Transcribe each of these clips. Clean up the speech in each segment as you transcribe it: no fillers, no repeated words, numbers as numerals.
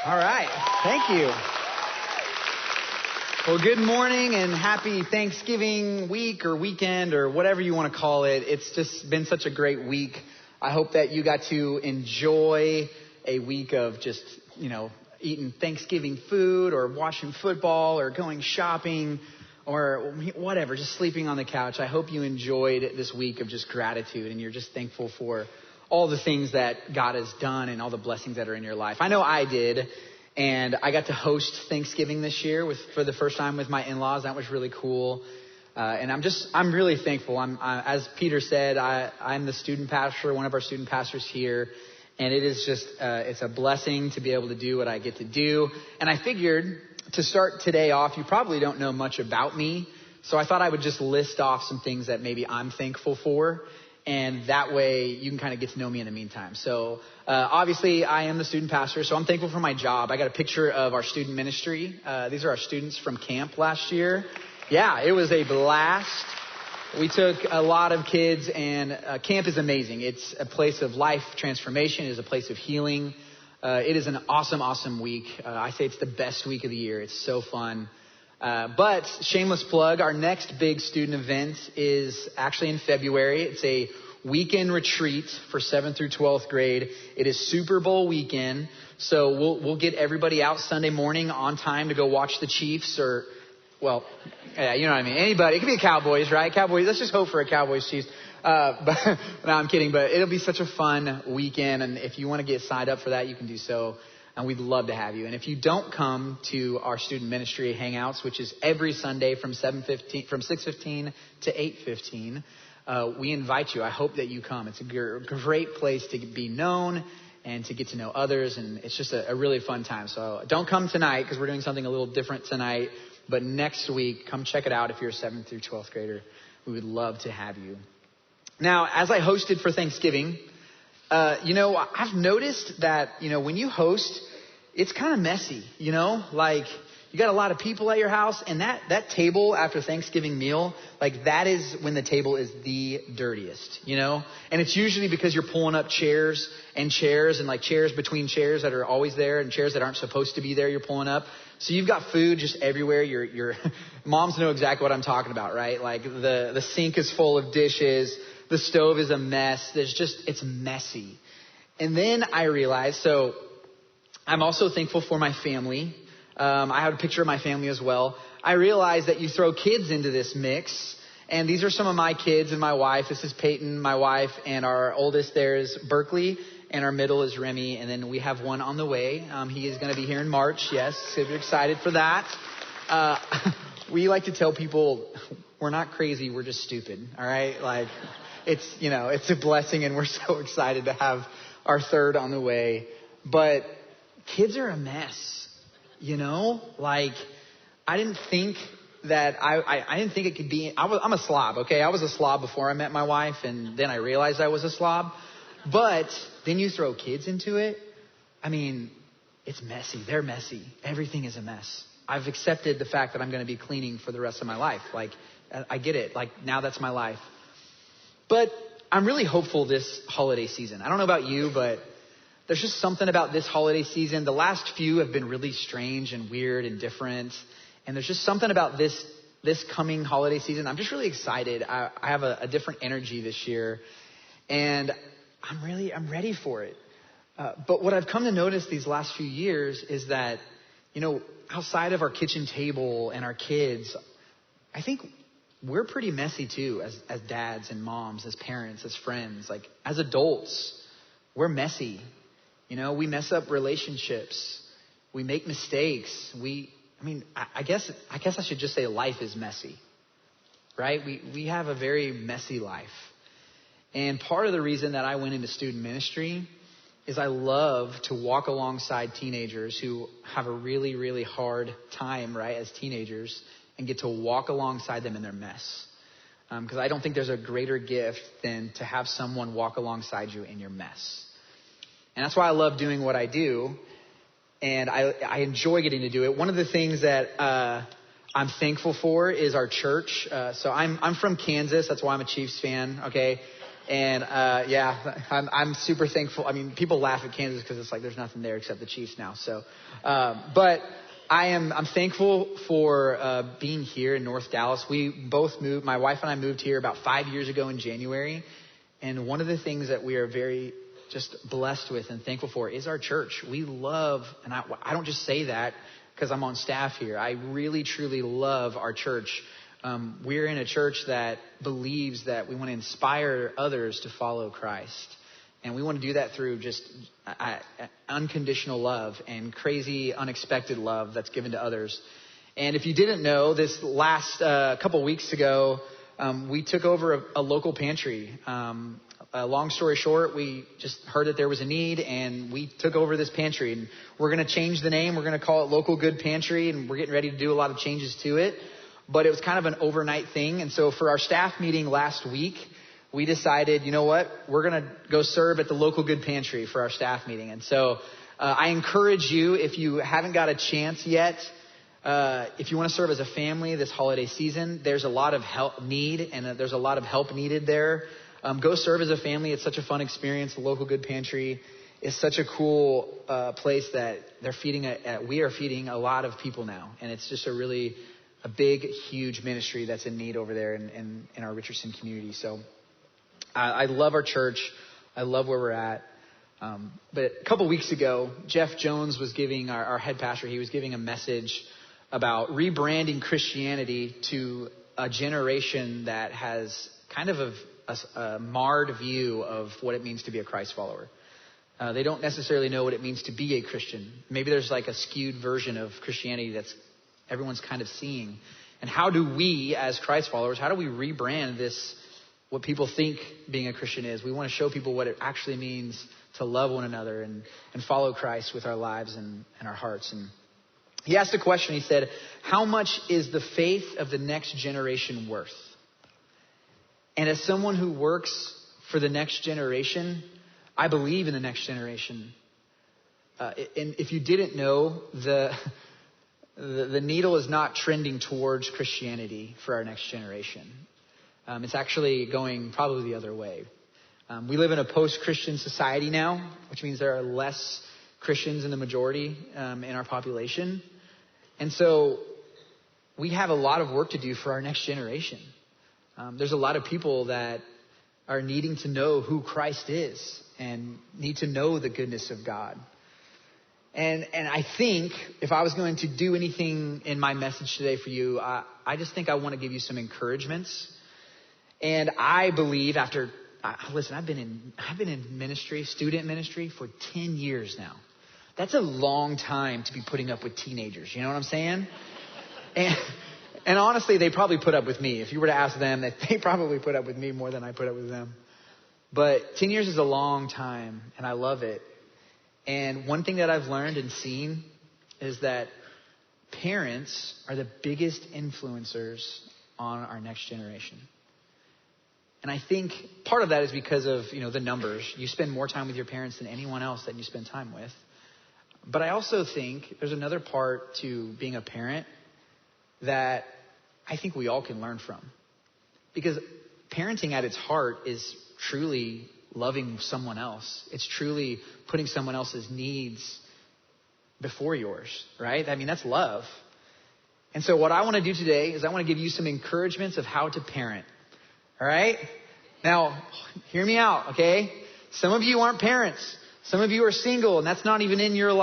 All right. Thank you. Well, good morning and happy Thanksgiving week or weekend or whatever you want to call it. It's just been such a great week. I hope that you got to enjoy a week of just, eating Thanksgiving food or watching football or going shopping or whatever, just sleeping on the couch. I hope you enjoyed this week of just gratitude and you're just thankful for all the things that God has done and all the blessings that are in your life. I know I did. And I got to host Thanksgiving this year for the first time with my in-laws. That was really cool. And I'm really thankful. As Peter said, I'm the student pastor, one of our student pastors here. And it is just, it's a blessing to be able to do what I get to do. And I figured to start today off, you probably don't know much about me. So I thought I would just list off some things that maybe I'm thankful for. And that way you can kind of get to know me in the meantime. So obviously I am the student pastor, so I'm thankful for my job. I got a picture of our student ministry. These are our students from camp last year. Yeah, it was a blast. We took a lot of kids, and camp is amazing. It's a place of life transformation. It is a place of healing. It is an awesome, awesome week. I say it's the best week of the year. It's so fun. But shameless plug, our next big student event is actually in February. It's a weekend retreat for 7th through 12th grade. It is Super Bowl weekend. So we'll get everybody out Sunday morning on time to go watch the Chiefs or, well, yeah, you know what I mean. Anybody. It could be the Cowboys, right? Cowboys. Let's just hope for a Cowboys Chiefs. But no, I'm kidding. But it'll be such a fun weekend. And if you want to get signed up for that, you can do so. And we'd love to have you. And if you don't come to our student ministry hangouts, which is every Sunday from 6:15 to 8:15, we invite you. I hope that you come. It's a great place to be known and to get to know others. And it's just a really fun time. So don't come tonight because we're doing something a little different tonight. But next week, come check it out if you're a 7th through 12th grader. We would love to have you. Now, as I hosted for Thanksgiving, I've noticed that, when you host, it's kind of messy, like you got a lot of people at your house and that table after Thanksgiving meal, like that is when the table is the dirtiest, and it's usually because you're pulling up chairs and like chairs between chairs that are always there and chairs that aren't supposed to be there. You're pulling up. So you've got food just everywhere. Your moms know exactly what I'm talking about, right? Like the sink is full of dishes. The stove is a mess. It's messy. And then I realized, so I'm also thankful for my family. I have a picture of my family as well. I realized that you throw kids into this mix. And these are some of my kids and my wife. This is Peyton, my wife, and our oldest there is Berkeley. And our middle is Remy. And then we have one on the way. He is going to be here in March. Yes, so we're excited for that. We like to tell people we're not crazy. We're just stupid. All right. Like it's a blessing. And we're so excited to have our third on the way. But kids are a mess, like I didn't think that I didn't think it could be. I'm a slob. Okay. I was a slob before I met my wife. And then I realized I was a slob. But then you throw kids into it. I mean, it's messy. They're messy. Everything is a mess. I've accepted the fact that I'm going to be cleaning for the rest of my life. Like, I get it. Like, now that's my life. But I'm really hopeful this holiday season. I don't know about you, but there's just something about this holiday season. The last few have been really strange and weird and different. And there's just something about this coming holiday season. I'm just really excited. I have a different energy this year. And I'm ready for it. But what I've come to notice these last few years is that, outside of our kitchen table and our kids, I think we're pretty messy too, as dads and moms, as parents, as friends, like as adults, we're messy. We mess up relationships. We make mistakes. I guess I should just say life is messy, right? We have a very messy life. And part of the reason that I went into student ministry is I love to walk alongside teenagers who have a really, really hard time, right, as teenagers, and get to walk alongside them in their mess. Because I don't think there's a greater gift than to have someone walk alongside you in your mess. And that's why I love doing what I do. And I enjoy getting to do it. One of the things that I'm thankful for is our church. So I'm from Kansas. That's why I'm a Chiefs fan. Okay. And I'm super thankful. I mean, people laugh at Kansas because it's like there's nothing there except the Chiefs now. So, but I'm thankful for being here in North Dallas. We both moved. My wife and I moved here about 5 years ago in January. And one of the things that we are very just blessed with and thankful for is our church. We love, and I don't just say that because I'm on staff here. I really, truly love our church. We're in a church that believes that we want to inspire others to follow Christ. And we want to do that through just unconditional love and crazy, unexpected love that's given to others. And if you didn't know, this last couple weeks ago, we took over a local pantry. Long story short, we just heard that there was a need and we took over this pantry. And we're going to change the name. We're going to call it Local Good Pantry. And we're getting ready to do a lot of changes to it. But it was kind of an overnight thing. And so for our staff meeting last week, we decided, you know what, we're going to go serve at the Local Good Pantry for our staff meeting. And so I encourage you, if you haven't got a chance yet, if you want to serve as a family this holiday season, there's a lot of help there's a lot of help needed there. Go serve as a family. It's such a fun experience. The Local Good Pantry is such a cool place that they're we are feeding a lot of people now. And it's just a big, huge ministry that's in need over there in our Richardson community. So I love our church. I love where we're at. But a couple weeks ago, Jeff Jones was giving, our head pastor, he was giving a message about rebranding Christianity to a generation that has kind of a marred view of what it means to be a Christ follower. They don't necessarily know what it means to be a Christian. Maybe there's like a skewed version of Christianity that's everyone's kind of seeing. And how do we, as Christ followers, how do we rebrand this, what people think being a Christian is? We want to show people what it actually means to love one another and follow Christ with our lives and our hearts. And he asked a question. He said, how much is the faith of the next generation worth? And as someone who works for the next generation, I believe in the next generation. And if you didn't know, the needle is not trending towards Christianity for our next generation. It's actually going probably the other way. We live in a post-Christian society now, which means there are less Christians in the majority in our population. And so we have a lot of work to do for our next generation. There's a lot of people that are needing to know who Christ is and need to know the goodness of God. And I think if I was going to do anything in my message today for you, I just think I want to give you some encouragements. And I believe I've been in ministry, student ministry for 10 years now. That's a long time to be putting up with teenagers. You know what I'm saying? And honestly, they probably put up with me. If you were to ask them, they probably put up with me more than I put up with them. But 10 years is a long time, and I love it. And one thing that I've learned and seen is that parents are the biggest influencers on our next generation. And I think part of that is because of, the numbers. You spend more time with your parents than anyone else that you spend time with. But I also think there's another part to being a parent that I think we all can learn from. Because parenting at its heart is truly loving someone else. It's truly putting someone else's needs before yours, right? I mean, that's love. And so what I want to do today is I want to give you some encouragements of how to parent. All right? Now, hear me out, okay? Some of you aren't parents. Some of you are single, and that's not even in your,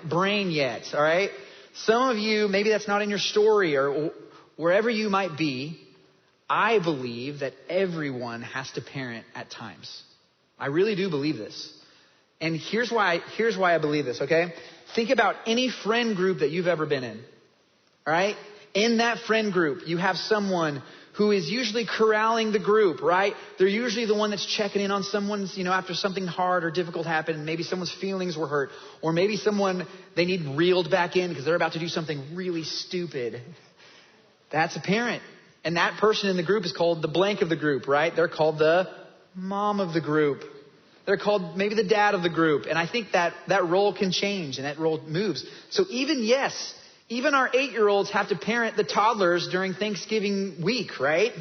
brain yet, all right? Some of you, maybe that's not in your story or wherever you might be. I believe that everyone has to parent at times. I really do believe this. And here's why I believe this, okay? Think about any friend group that you've ever been in, all right? In that friend group, you have someone who is usually corralling the group, right? They're usually the one that's checking in on someone's, after something hard or difficult happened. Maybe someone's feelings were hurt. Or maybe they need reeled back in because they're about to do something really stupid. That's a parent. And that person in the group is called the blank of the group, right? They're called the mom of the group. They're called maybe the dad of the group. And I think that role can change and that role moves. So even our 8-year-olds have to parent the toddlers during Thanksgiving week, right?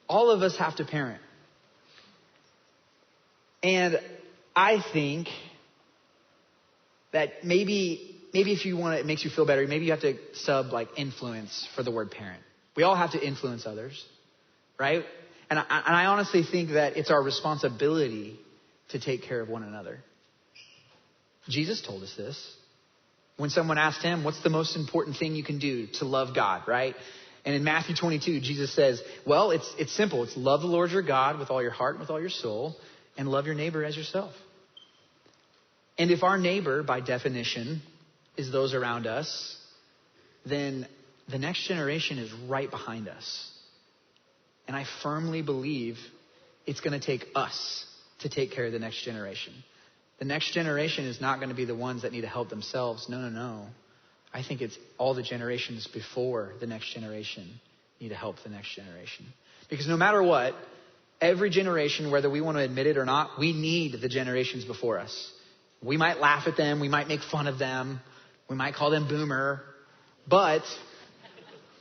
All of us have to parent. And I think that maybe if you want, it makes you feel better, maybe you have to sub like influence for the word parent. We all have to influence others, right? And I honestly think that it's our responsibility to take care of one another. Jesus told us this. When someone asked him, what's the most important thing you can do to love God, right? And in Matthew 22, Jesus says, well, it's simple. It's love the Lord your God with all your heart and with all your soul, and love your neighbor as yourself. And if our neighbor, by definition, is those around us, then the next generation is right behind us. And I firmly believe it's going to take us to take care of the next generation. The next generation is not going to be the ones that need to help themselves. No. I think it's all the generations before the next generation need to help the next generation. Because no matter what, every generation, whether we want to admit it or not, we need the generations before us. We might laugh at them. We might make fun of them. We might call them boomer. But,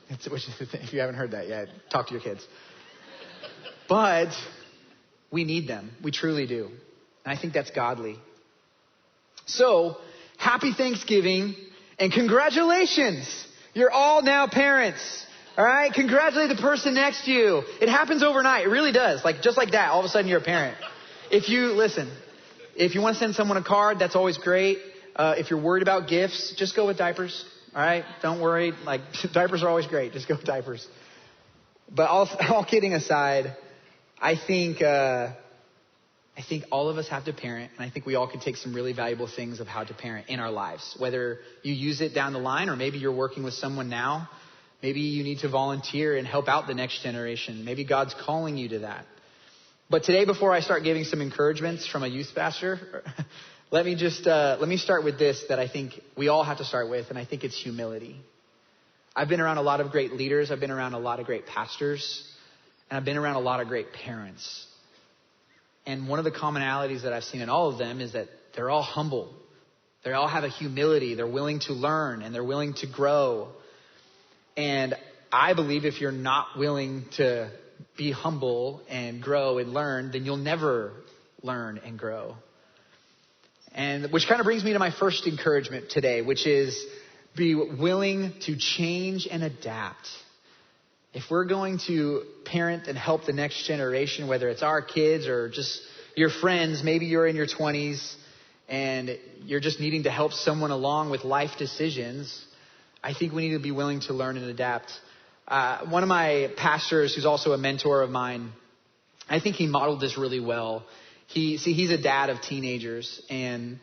if you haven't heard that yet, talk to your kids. But we need them. We truly do. And I think that's godly. So, happy Thanksgiving and congratulations. You're all now parents. All right? Congratulate the person next to you. It happens overnight. It really does. Like, just like that, all of a sudden you're a parent. If you want to send someone a card, that's always great. If you're worried about gifts, just go with diapers. All right? Don't worry. Like, diapers are always great. Just go with diapers. But all kidding aside, I think all of us have to parent, and I think we all can take some really valuable things of how to parent in our lives. Whether you use it down the line, or maybe you're working with someone now. Maybe you need to volunteer and help out the next generation. Maybe God's calling you to that. But today, before I start giving some encouragements from a youth pastor, let me start with this that I think we all have to start with, and I think it's humility. I've been around a lot of great leaders. I've been around a lot of great pastors, and I've been around a lot of great parents. And one of the commonalities that I've seen in all of them is that they're all humble. They all have a humility. They're willing to learn, and they're willing to grow. And I believe if you're not willing to be humble and grow and learn, then you'll never learn and grow. And which kind of brings me to my first encouragement today, which is be willing to change and adapt. If we're going to parent and help the next generation, whether it's our kids or just your friends, maybe you're in your 20s and you're just needing to help someone along with life decisions, I think we need to be willing to learn and adapt. One of my pastors, who's also a mentor of mine, I think he modeled this really well. He's a dad of teenagers, and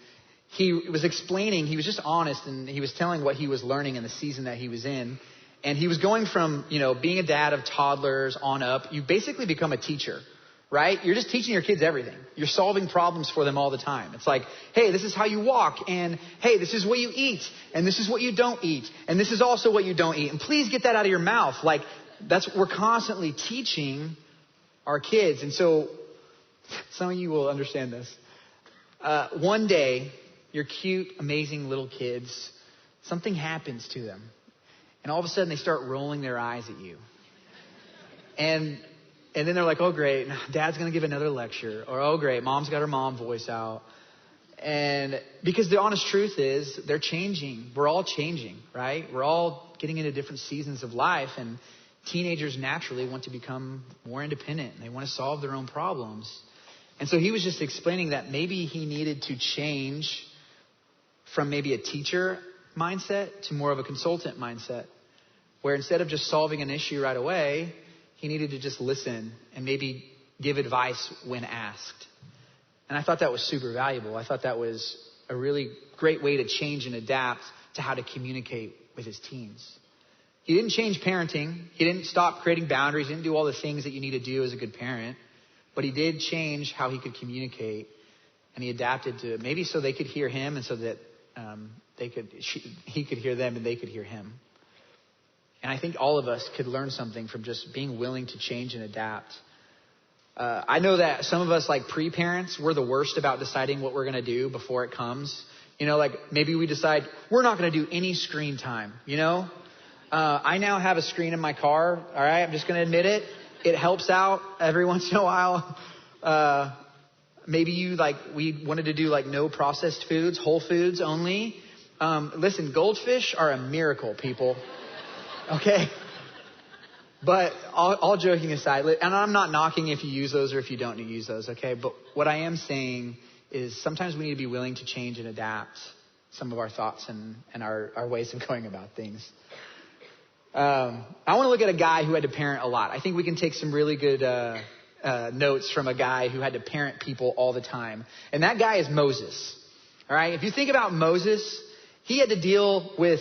he was explaining, he was just honest, and he was telling what he was learning in the season that he was in. And he was going from, being a dad of toddlers on up. You basically become a teacher, right? You're just teaching your kids everything. You're solving problems for them all the time. It's like, hey, this is how you walk. And hey, this is what you eat. And this is what you don't eat. And this is also what you don't eat. And please get that out of your mouth. Like, we're constantly teaching our kids. And so some of you will understand this. One day, your cute, amazing little kids, something happens to them. And all of a sudden they start rolling their eyes at you. And then they're like, oh great, dad's going to give another lecture. Or oh great, mom's got her mom voice out. And because the honest truth is they're changing. We're all changing, right? We're all getting into different seasons of life. And teenagers naturally want to become more independent. And they want to solve their own problems. And so he was just explaining that maybe he needed to change from maybe a teacher mindset to more of a consultant mindset, where instead of just solving an issue right away, he needed to just listen and maybe give advice when asked. And I thought that was super valuable. I thought that was a really great way to change and adapt to how to communicate with his teens. He didn't change parenting. He didn't stop creating boundaries. He didn't do all the things that you need to do as a good parent. But he did change how he could communicate, and he adapted to it, maybe so they could hear him and so that he could hear them and they could hear him. And I think all of us could learn something from just being willing to change and adapt. I know that some of us, like pre-parents, we're the worst about deciding what we're going to do before it comes. Like maybe we decide we're not going to do any screen time, I now have a screen in my car. All right. I'm just going to admit it. It helps out every once in a while. Maybe we wanted to do no processed foods, whole foods only. Listen, goldfish are a miracle, people. Okay? But all joking aside, and I'm not knocking if you use those or if you don't use those, okay? But what I am saying is sometimes we need to be willing to change and adapt some of our thoughts and our ways of going about things. I want to look at a guy who had to parent a lot. I think we can take some really good notes from a guy who had to parent people all the time. And that guy is Moses. All right? If you think about Moses, he had to deal with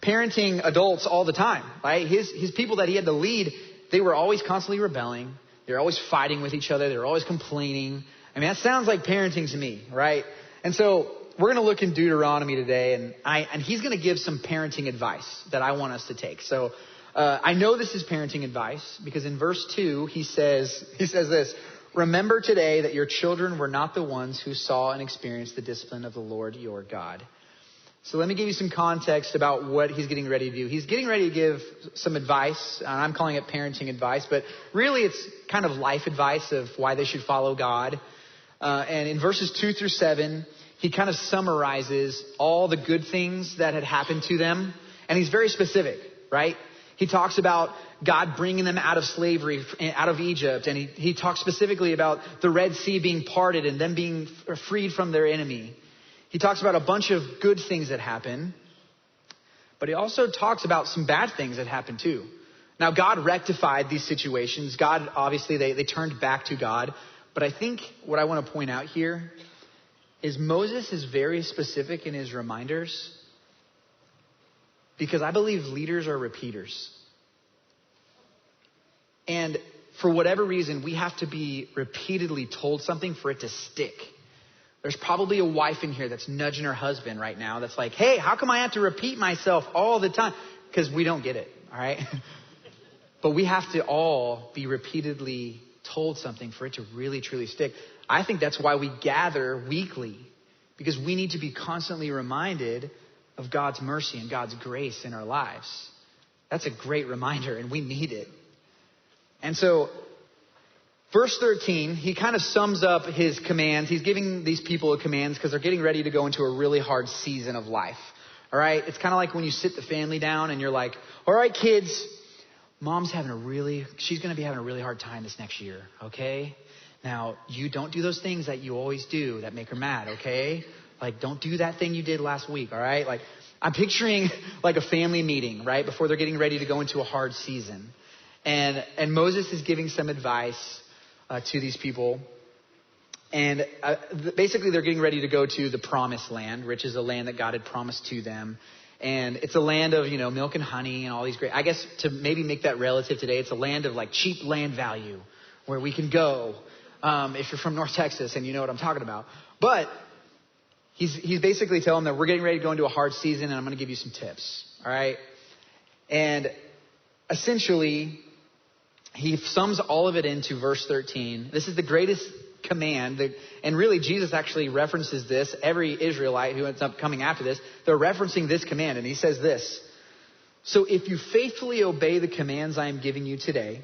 parenting adults all the time, right? His people that he had to lead, they were always constantly rebelling. They were always fighting with each other. They were always complaining. I mean, that sounds like parenting to me, right? And so we're going to look in Deuteronomy today, and he's going to give some parenting advice that I want us to take. So I know this is parenting advice because in verse 2, he says this: remember today that your children were not the ones who saw and experienced the discipline of the Lord your God. So let me give you some context about what he's getting ready to do. He's getting ready to give some advice, and I'm calling it parenting advice, but really it's kind of life advice of why they should follow God. And in verses 2 through 7, he kind of summarizes all the good things that had happened to them. And he's very specific, right? He talks about God bringing them out of slavery, out of Egypt. And he talks specifically about the Red Sea being parted and them being freed from their enemy. He talks about a bunch of good things that happen, but he also talks about some bad things that happen too. Now, God rectified these situations. God, obviously, they turned back to God. But I think what I want to point out here is Moses is very specific in his reminders because I believe leaders are repeaters. And for whatever reason, we have to be repeatedly told something for it to stick. There's probably a wife in here that's nudging her husband right now that's like, hey, how come I have to repeat myself all the time? Because we don't get it, all right? But we have to all be repeatedly told something for it to really, truly stick. I think that's why we gather weekly, because we need to be constantly reminded of God's mercy and God's grace in our lives. That's a great reminder, and we need it. And so verse 13, he kind of sums up his commands. He's giving these people commands because they're getting ready to go into a really hard season of life. All right? It's kind of like when you sit the family down and you're like, all right, kids, she's going to be having a really hard time this next year, okay? Now, you don't do those things that you always do that make her mad, okay? Like, don't do that thing you did last week, all right? Like, I'm picturing like a family meeting, right, before they're getting ready to go into a hard season. And Moses is giving some advice to these people. And basically they're getting ready to go to the promised land, which is a land that God had promised to them. And it's a land of, milk and honey and all these great, I guess to maybe make that relative today, it's a land of like cheap land value where we can go if you're from North Texas and you know what I'm talking about. But he's basically telling them that we're getting ready to go into a hard season and I'm going to give you some tips. All right. And essentially, he sums all of it into verse 13. This is the greatest command. And really, Jesus actually references this. Every Israelite who ends up coming after this, they're referencing this command. And he says this: so if you faithfully obey the commands I am giving you today,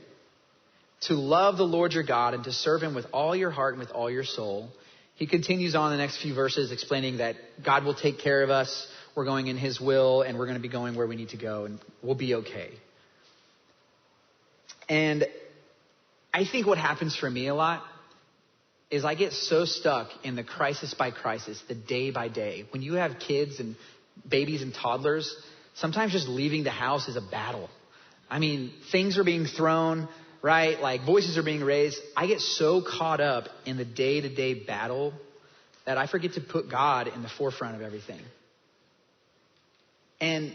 to love the Lord your God and to serve him with all your heart and with all your soul. He continues on the next few verses explaining that God will take care of us. We're going in his will and we're going to be going where we need to go and we'll be okay. And I think what happens for me a lot is I get so stuck in the crisis by crisis, the day by day. When you have kids and babies and toddlers, sometimes just leaving the house is a battle. I mean, things are being thrown, right? Like voices are being raised. I get so caught up in the day-to-day battle that I forget to put God in the forefront of everything. And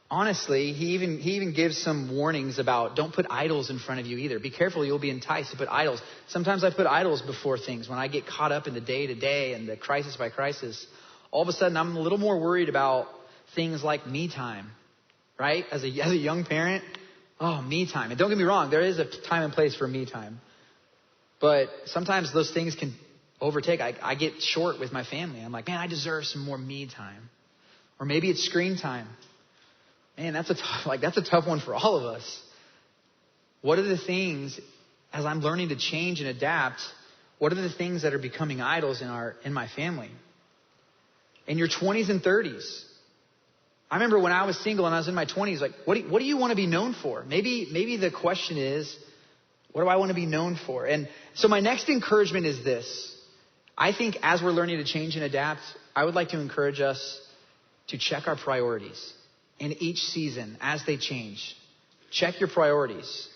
honestly, he even gives some warnings about don't put idols in front of you either. Be careful, you'll be enticed to put idols. Sometimes I put idols before things. When I get caught up in the day-to-day and the crisis by crisis, all of a sudden I'm a little more worried about things like me time, right? As a young parent, me time. And don't get me wrong, there is a time and place for me time. But sometimes those things can overtake. I get short with my family. I'm like, man, I deserve some more me time. Or maybe it's screen time. Man, that's a tough one for all of us. What are the things, as I'm learning to change and adapt, What are the things that are becoming idols in my family? In your 20s and 30s. I remember when I was single and I was in my 20s, like, what do you want to be known for? Maybe the question is, what do I want to be known for? And so my next encouragement is this. I think as we're learning to change and adapt, I would like to encourage us to check our priorities in each season as they change. Check your priorities.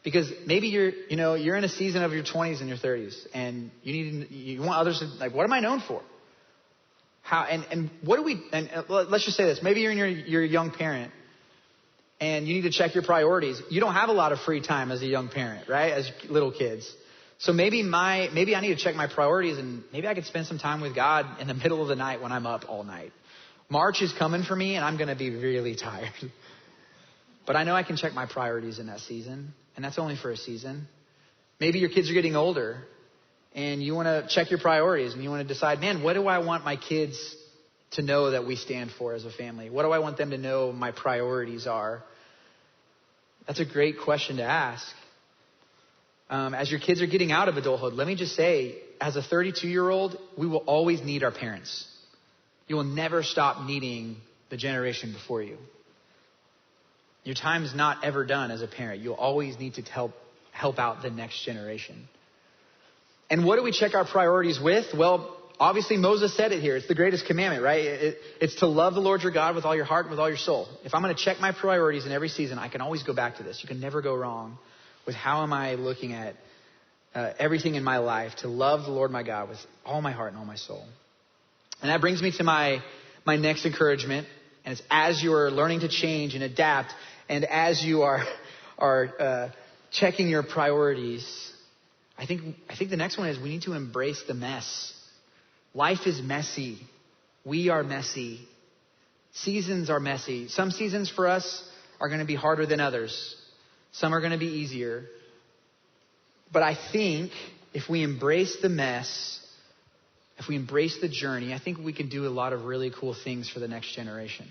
Because maybe you're in a season of your 20s and your 30s and you want others to, like, what am I known for? Let's just say this. Maybe you're a young parent and you need to check your priorities. You don't have a lot of free time as a young parent, right? As little kids. So maybe I need to check my priorities, and maybe I could spend some time with God in the middle of the night when I'm up all night. March is coming for me and I'm going to be really tired. But I know I can check my priorities in that season, and that's only for a season. Maybe your kids are getting older and you want to check your priorities and you want to decide, man, what do I want my kids to know that we stand for as a family? What do I want them to know my priorities are? That's a great question to ask. As your kids are getting out of adulthood, let me just say, as a 32-year-old, we will always need our parents. You will never stop needing the generation before you. Your time is not ever done as a parent. You'll always need to help out the next generation. And what do we check our priorities with? Well, obviously Moses said it here. It's the greatest commandment, right? It's to love the Lord your God with all your heart and with all your soul. If I'm going to check my priorities in every season, I can always go back to this. You can never go wrong with how am I looking at everything in my life, to love the Lord my God with all my heart and all my soul. And that brings me to my next encouragement. And it's as you are learning to change and adapt, and as you are checking your priorities, I think the next one is we need to embrace the mess. Life is messy. We are messy. Seasons are messy. Some seasons for us are going to be harder than others. Some are going to be easier. But I think if we embrace the mess, if we embrace the journey, I think we can do a lot of really cool things for the next generation.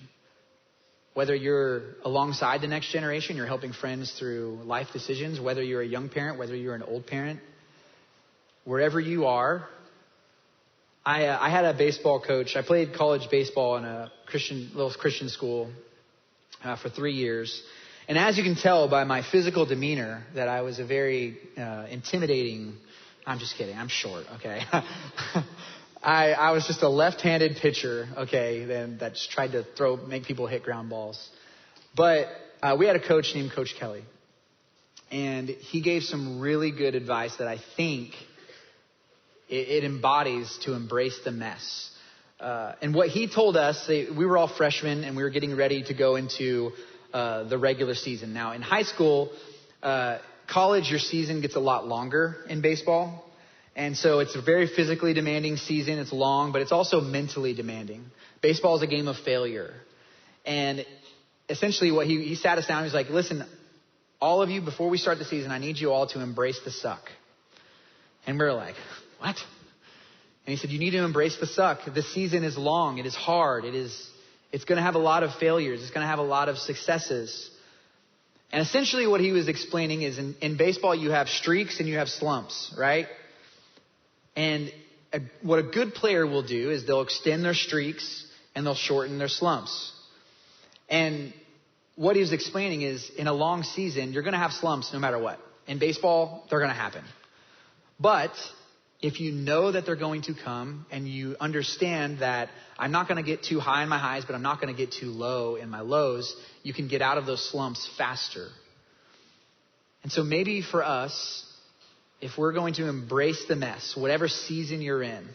Whether you're alongside the next generation, you're helping friends through life decisions, whether you're a young parent, whether you're an old parent, wherever you are. I had a baseball coach. I played college baseball in a little Christian school for 3 years. And as you can tell by my physical demeanor, that I was a very intimidating. I'm just kidding. I'm short. Okay. I was just a left-handed pitcher. Okay. Then that just tried to make people hit ground balls. But we had a coach named Coach Kelly, and he gave some really good advice that I think it embodies to embrace the mess. And what he told us, we were all freshmen and we were getting ready to go into the regular season. Now in high school, college, your season gets a lot longer in baseball. And so it's a very physically demanding season. It's long, but it's also mentally demanding. Baseball is a game of failure. And essentially what he sat us down, he was like, listen, all of you, before we start the season, I need you all to embrace the suck. And we were like, what? And he said, you need to embrace the suck. The season is long. It is hard. It's going to have a lot of failures. It's going to have a lot of successes. And essentially what he was explaining is in baseball, you have streaks and you have slumps, right? And what a good player will do is they'll extend their streaks and they'll shorten their slumps. And what he was explaining is in a long season, you're going to have slumps no matter what. In baseball, they're going to happen. But if you know that they're going to come and you understand that I'm not going to get too high in my highs, but I'm not going to get too low in my lows, you can get out of those slumps faster. And so maybe for us, if we're going to embrace the mess, whatever season you're in,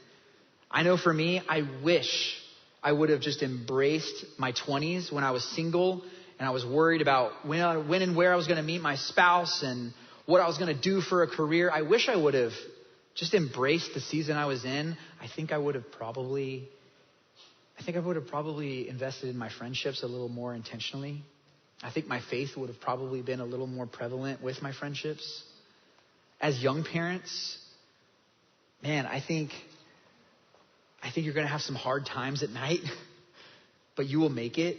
I know for me, I wish I would have just embraced my 20s when I was single and I was worried about when and where I was going to meet my spouse and what I was going to do for a career. I wish I would have just embraced the season I was in. I think I would have probably invested in my friendships a little more intentionally. I think my faith would have probably been a little more prevalent with my friendships. As young parents, man, I think you're going to have some hard times at night, but you will make it.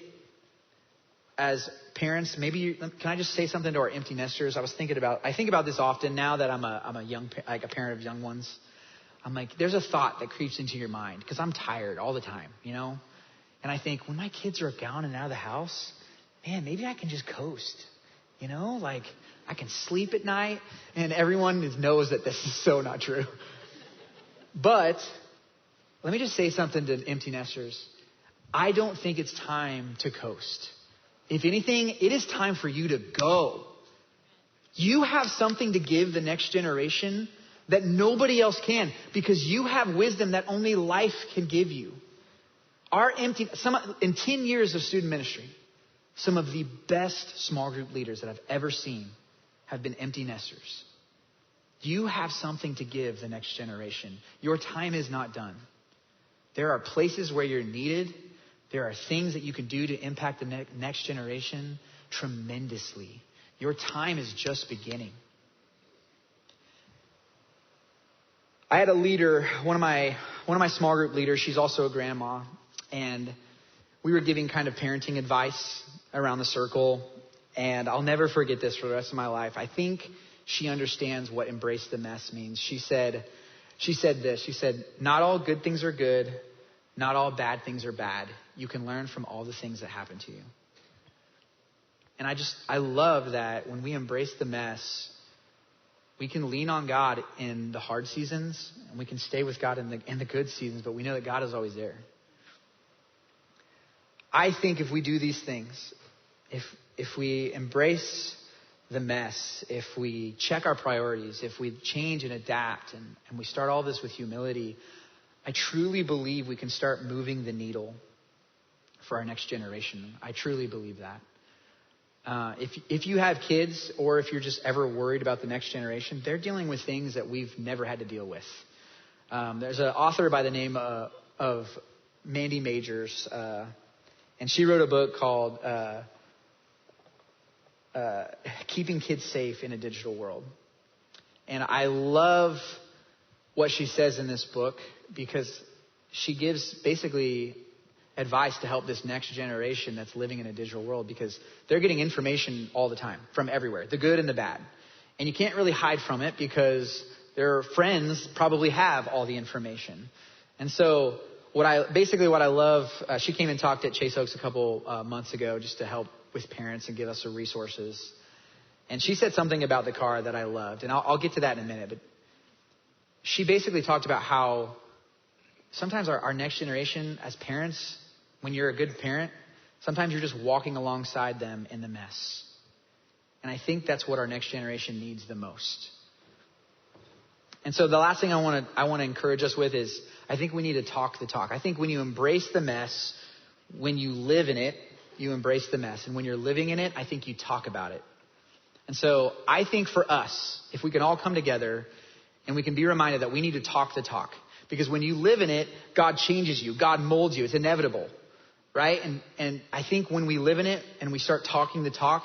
As parents, can I just say something to our empty nesters? I think about this often now that I'm a parent of young ones. I'm like, there's a thought that creeps into your mind because I'm tired all the time, And I think when my kids are gone and out of the house, man, maybe I can just coast, like I can sleep at night, and everyone knows that this is so not true. But let me just say something to empty nesters. I don't think it's time to coast. If anything, it is time for you to go. You have something to give the next generation that nobody else can, because you have wisdom that only life can give you. In 10 years of student ministry, some of the best small group leaders that I've ever seen have been empty nesters. You have something to give the next generation. Your time is not done. There are places where you're needed. There are things that you can do to impact the next generation tremendously. Your time is just beginning. I had a leader, one of my small group leaders, she's also a grandma, and we were giving kind of parenting advice around the circle, and I'll never forget this for the rest of my life. I think she understands what embrace the mess means. She said this, not all good things are good, not all bad things are bad. You can learn from all the things that happen to you. And I love that when we embrace the mess, we can lean on God in the hard seasons, and we can stay with God in the good seasons, but we know that God is always there. I think if we do these things, if we embrace the mess, if we check our priorities, if we change and adapt, and we start all this with humility, I truly believe we can start moving the needle for our next generation. I truly believe that. If you have kids, or if you're just ever worried about the next generation, they're dealing with things that we've never had to deal with. There's an author by the name of Mandy Majors, and she wrote a book called Keeping Kids Safe in a Digital World. And I love what she says in this book, because she gives basically advice to help this next generation that's living in a digital world, because they're getting information all the time from everywhere, the good and the bad. And you can't really hide from it because their friends probably have all the information. And so what I love, she came and talked at Chase Oaks a couple months ago just to help with parents and give us some resources. And she said something about the car that I loved, and I'll get to that in a minute. But she basically talked about how sometimes our next generation as parents, when you're a good parent, sometimes you're just walking alongside them in the mess. And I think that's what our next generation needs the most. And so the last thing I want to encourage us with is, I think we need to talk the talk. I think when you embrace the mess, when you live in it, you embrace the mess. And when you're living in it, I think you talk about it. And so I think for us, if we can all come together and we can be reminded that we need to talk the talk. Because when you live in it, God changes you. God molds you. It's inevitable, right? And I think when we live in it and we start talking the talk,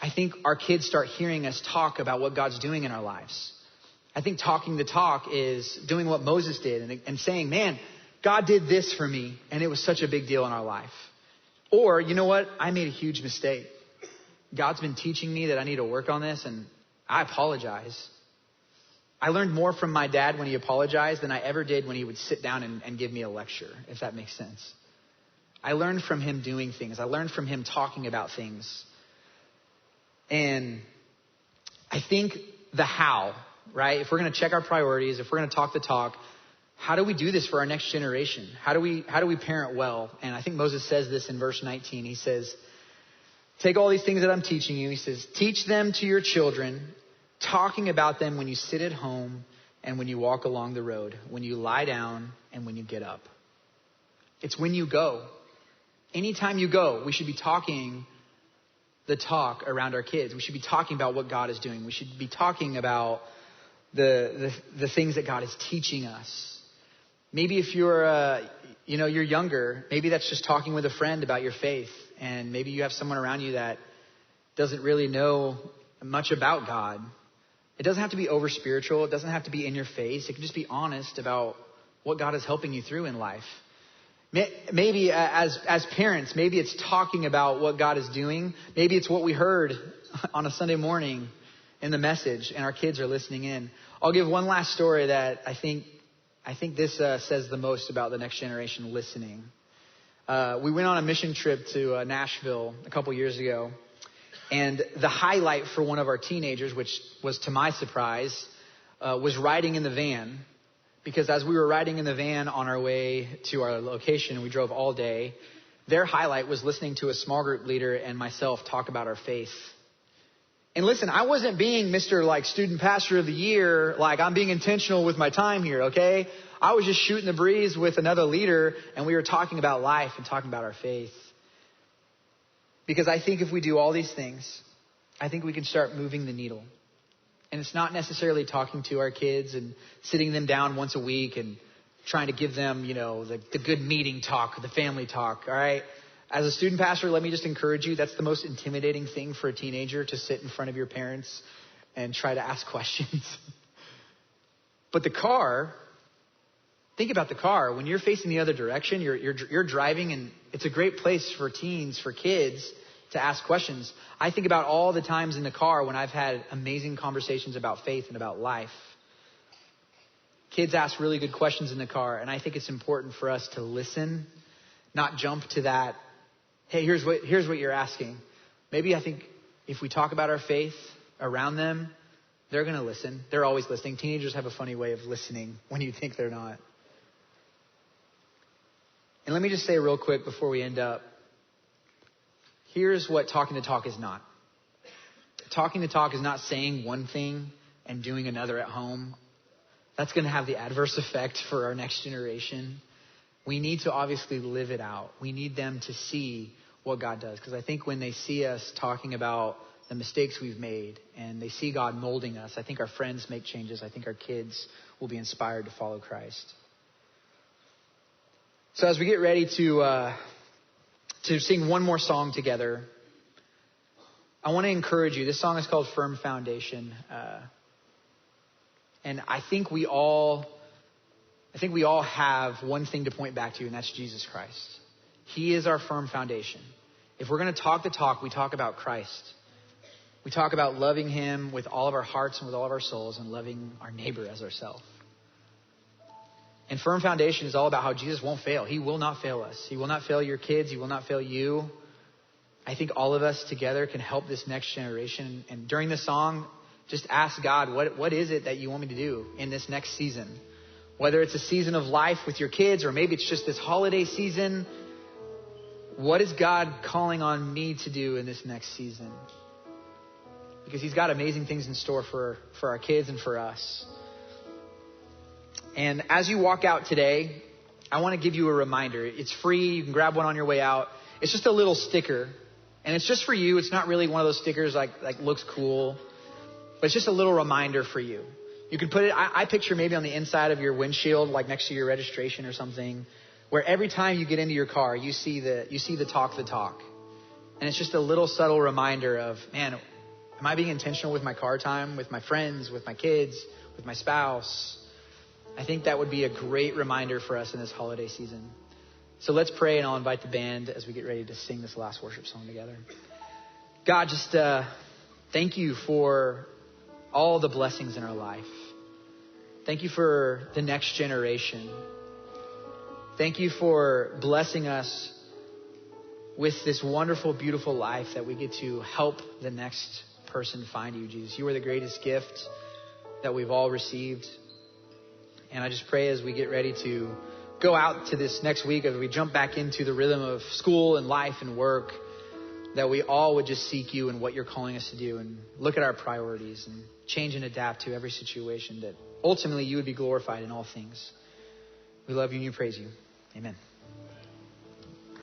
I think our kids start hearing us talk about what God's doing in our lives. I think talking the talk is doing what Moses did and saying, man, God did this for me, and it was such a big deal in our life. Or, you know what? I made a huge mistake. God's been teaching me that I need to work on this, and I apologize. I learned more from my dad when he apologized than I ever did when he would sit down and give me a lecture, if that makes sense. I learned from him doing things. I learned from him talking about things. And I think the how, right? If we're going to check our priorities, if we're going to talk the talk, how do we do this for our next generation? How do we parent well? And I think Moses says this in verse 19. He says, take all these things that I'm teaching you. He says, teach them to your children, talking about them when you sit at home and when you walk along the road, when you lie down and when you get up. It's when you go. Anytime you go, we should be talking the talk around our kids. We should be talking about what God is doing. We should be talking about the things that God is teaching us. Maybe if you're younger, maybe that's just talking with a friend about your faith. And maybe you have someone around you that doesn't really know much about God. It doesn't have to be over spiritual. It doesn't have to be in your face. It can just be honest about what God is helping you through in life. Maybe as parents, maybe it's talking about what God is doing. Maybe it's what we heard on a Sunday morning in the message and our kids are listening in. I'll give one last story that I think this says the most about the next generation listening. We went on a mission trip to Nashville a couple years ago. And the highlight for one of our teenagers, which was to my surprise, was riding in the van. Because as we were riding in the van on our way to our location, we drove all day, their highlight was listening to a small group leader and myself talk about our faith. And listen, I wasn't being Mr. Student Pastor of the Year, I'm being intentional with my time here, okay? I was just shooting the breeze with another leader, and we were talking about life and talking about our faith. Because I think if we do all these things, I think we can start moving the needle. And it's not necessarily talking to our kids and sitting them down once a week and trying to give them, the good meeting talk, the family talk, all right? As a student pastor, let me just encourage you, that's the most intimidating thing for a teenager, to sit in front of your parents and try to ask questions. But the car, think about the car. When you're facing the other direction, you're driving, and it's a great place for teens, for kids, to ask questions. I think about all the times in the car when I've had amazing conversations about faith and about life. Kids ask really good questions in the car, and I think it's important for us to listen, not jump to that, hey, here's what you're asking. Maybe I think if we talk about our faith around them, they're going to listen. They're always listening. Teenagers have a funny way of listening when you think they're not. And let me just say real quick before we end up, here's what talking the talk is not. Talking the talk is not saying one thing and doing another at home. That's going to have the adverse effect for our next generation. We need to obviously live it out. We need them to see what God does. Because I think when they see us talking about the mistakes we've made and they see God molding us, I think our friends make changes. I think our kids will be inspired to follow Christ. So as we get ready to sing one more song together, I want to encourage you. This song is called Firm Foundation. And I think we all have one thing to point back to, and that's Jesus Christ. He is our firm foundation. If we're going to talk the talk, we talk about Christ. We talk about loving him with all of our hearts and with all of our souls, and loving our neighbor as ourselves. And firm foundation is all about how Jesus won't fail. He will not fail us. He will not fail your kids. He will not fail you. I think all of us together can help this next generation. And during the song, just ask God, what is it that you want me to do in this next season? Whether it's a season of life with your kids, or maybe it's just this holiday season. What is God calling on me to do in this next season? Because he's got amazing things in store for our kids and for us. And as you walk out today, I want to give you a reminder. It's free. You can grab one on your way out. It's just a little sticker. And it's just for you. It's not really one of those stickers like looks cool. But it's just a little reminder for you. You can put it, I picture maybe on the inside of your windshield, like next to your registration or something, where every time you get into your car, you see the talk. And it's just a little subtle reminder of, man, am I being intentional with my car time, with my friends, with my kids, with my spouse? I think that would be a great reminder for us in this holiday season. So let's pray, and I'll invite the band as we get ready to sing this last worship song together. God, just thank you for all the blessings in our life. Thank you for the next generation. Thank you for blessing us with this wonderful, beautiful life that we get to help the next person find you, Jesus. You are the greatest gift that we've all received. And I just pray as we get ready to go out to this next week, as we jump back into the rhythm of school and life and work, that we all would just seek you and what you're calling us to do, and look at our priorities and change and adapt to every situation, that ultimately you would be glorified in all things. We love you and you praise you. Amen.